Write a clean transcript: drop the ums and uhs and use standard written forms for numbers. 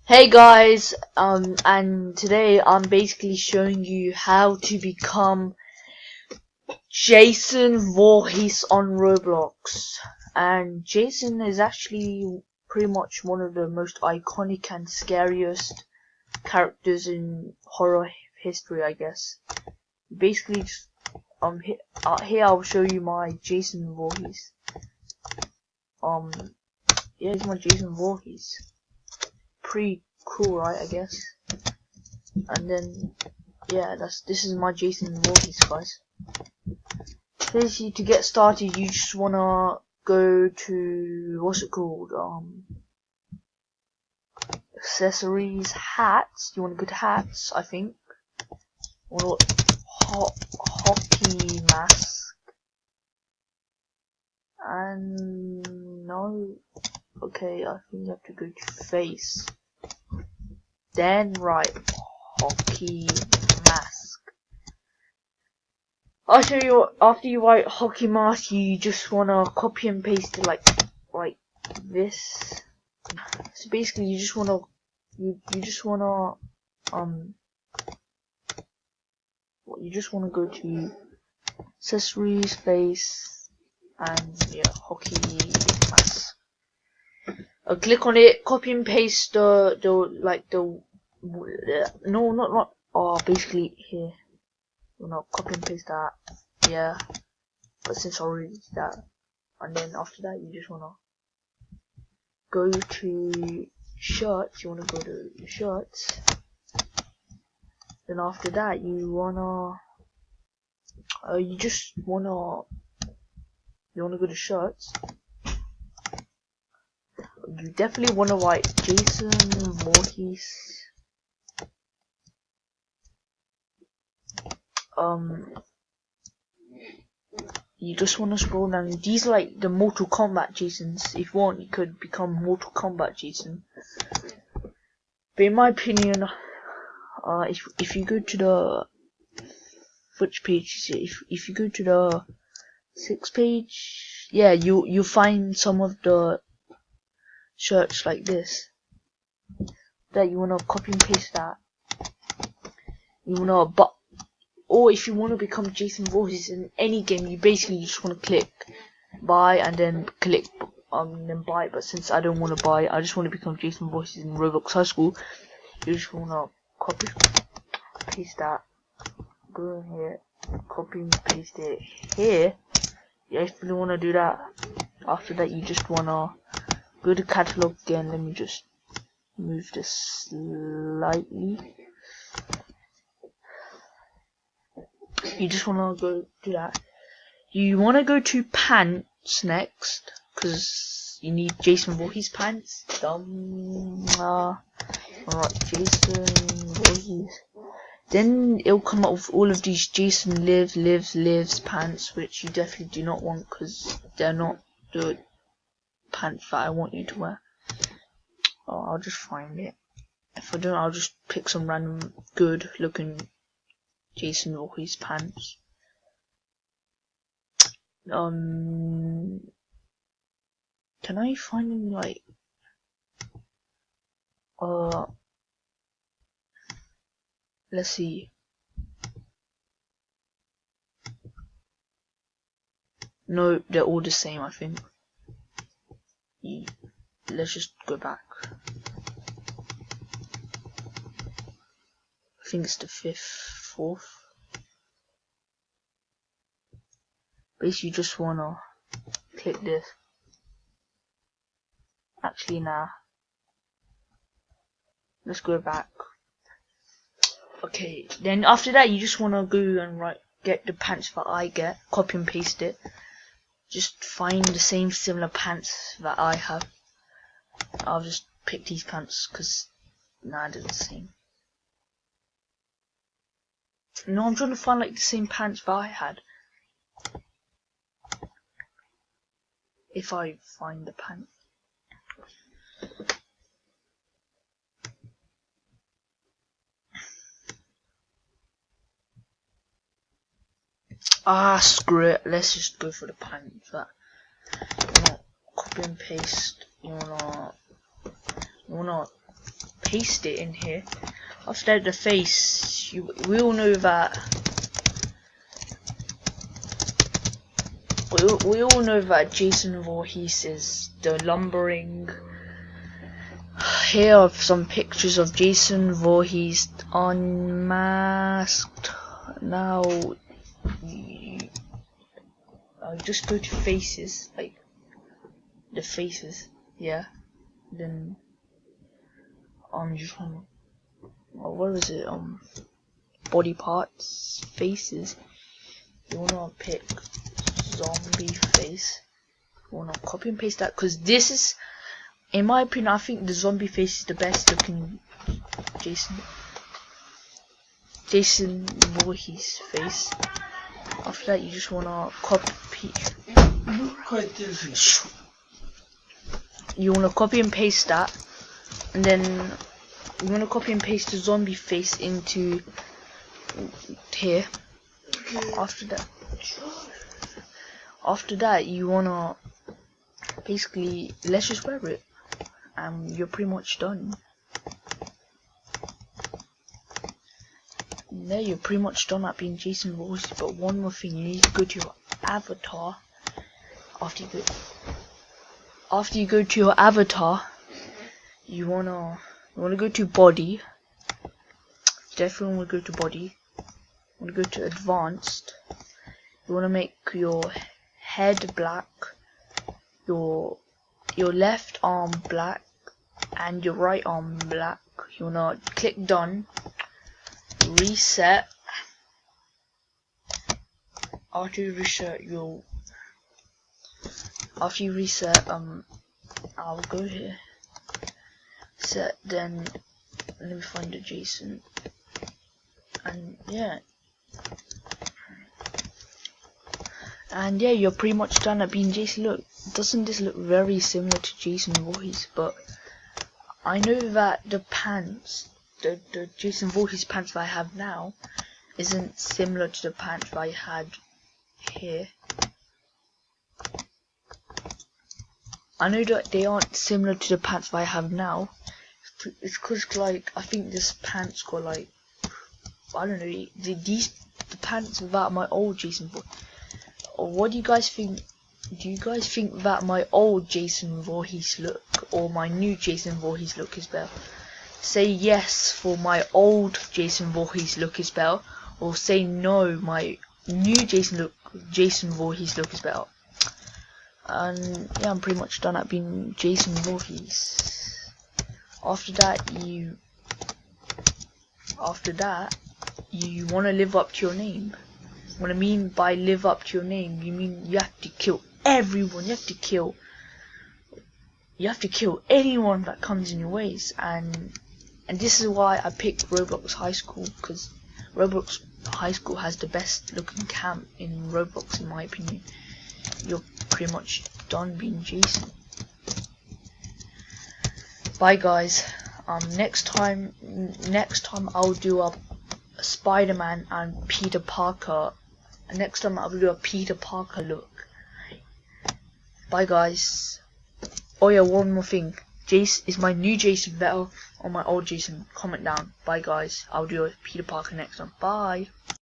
Hey guys, and today I'm basically showing you how to become Jason Voorhees on Roblox. And Jason is actually pretty much one of the most iconic and scariest characters in horror history, I guess. Basically, just, here I'll show you my Jason Voorhees. Yeah, here's my Jason Voorhees. Pretty cool, right? I guess. And then, yeah, this is my Jason Voorhees, guys. Basically, to get started, you just wanna go to what's it called? Accessories, hats. You wanna go to hats, I think. Hockey mask. And no. Okay, I think you have to go to face. Then right, hockey mask. I'll show you. After you write hockey mask, you just wanna copy and paste it like this. So basically, you just wanna go to accessories, face, and yeah, hockey mask. Click on it, copy and paste basically here. Copy and paste that, yeah, but since I already did that, and then after that you just wanna go to shirts, you after that you wanna go to shirts. You definitely wanna write Jason Voorhees. You just wanna scroll down. These are like the Mortal Kombat Jasons. If you want, you could become Mortal Kombat Jason. But in my opinion, if you go to the which page? If you go to the 6th page, yeah, you find some of the shirts like this that you wanna copy and paste that. Or if you wanna become Jason Voorhees in any game, you basically just wanna click buy and then click then buy. But since I don't wanna buy, I just wanna become Jason Voorhees in Roblox High School. You just wanna copy, paste that. Go in here, copy and paste it here. Yeah, if you wanna do that. After that, you just wanna go to catalog again. Let me just move this slightly. You just wanna go do that. You wanna go to pants next, cause you need Jason Voorhees pants. Alright, Jason Voorhees. Then it'll come up with all of these Jason lives pants, which you definitely do not want, cause they're not the pants that I want you to wear. I'll just find it. If I don't, I'll just pick some random good looking Jason Voorhees pants. Can I find any let's see. No, they're all the same, I think. Let's just go back. I think it's the 4th. Basically, you just wanna click this. Actually, nah. Let's go back. Okay, then after that, you just wanna go and get the pants that I get, copy and paste it. Just find the same similar pants that I have. I'll just pick these pants because they're the same. No, I'm trying to find the same pants that I had. If I find the pants. Screw it. Let's just go for the pants. That you wanna copy and paste. You wanna paste it in here. After that, the face, we all know that. We all know that Jason Voorhees is the lumbering. Here are some pictures of Jason Voorhees unmasked. Now, I'll just go to faces, like the faces, yeah. Then just wanna, what was it? Body parts, faces. You wanna pick zombie face. You wanna copy and paste that, because this is, in my opinion, I think the zombie face is the best looking Jason Voorhees face. After that, you just wanna copy. You wanna copy and paste that, and then you wanna copy and paste the zombie face into here. After that, you wanna basically, let's just wear it, and you're pretty much done. There, you're pretty much done at being Jason Voorhees. But one more thing, you need to go to your avatar. After you go to your avatar, you wanna go to body. Definitely wanna go to body. You wanna go to advanced. You wanna make your head black, your left arm black, and your right arm black. You wanna click done. Reset. After you reset, I'll go here. Set, then let me find the Jason, and yeah, you're pretty much done at being Jason. Look, doesn't this look very similar to Jason Voorhees? But I know that the pants, the Jason Voorhees pants that I have now, isn't similar to the pants that I had here. I know that they aren't similar to the pants that I have now. It's cause, like, I think this pants got, like, I don't know, the pants that my old Jason Voorhees. Or what do you guys think? Do you guys think that my old Jason Voorhees look or my new Jason Voorhees look is better? Say yes for my old Jason Voorhees look is better, or say no, my new Jason Voorhees look is better. And yeah, I'm pretty much done at being Jason Voorhees. After that, you want to live up to your name. What I mean by live up to your name, you mean you have to kill everyone. You have to kill anyone that comes in your ways. And this is why I picked Roblox High School, because Roblox High School has the best looking camp in Roblox, in my opinion. You're pretty much done being Jason. Bye guys. Next time I'll do a Spider-Man and Peter Parker. Next time I'll do a Peter Parker look. Bye guys. Oh yeah, one more thing. Jace, is my new Jason better or my old Jason? Comment down. Bye guys. I'll do a Peter Parker next time. Bye.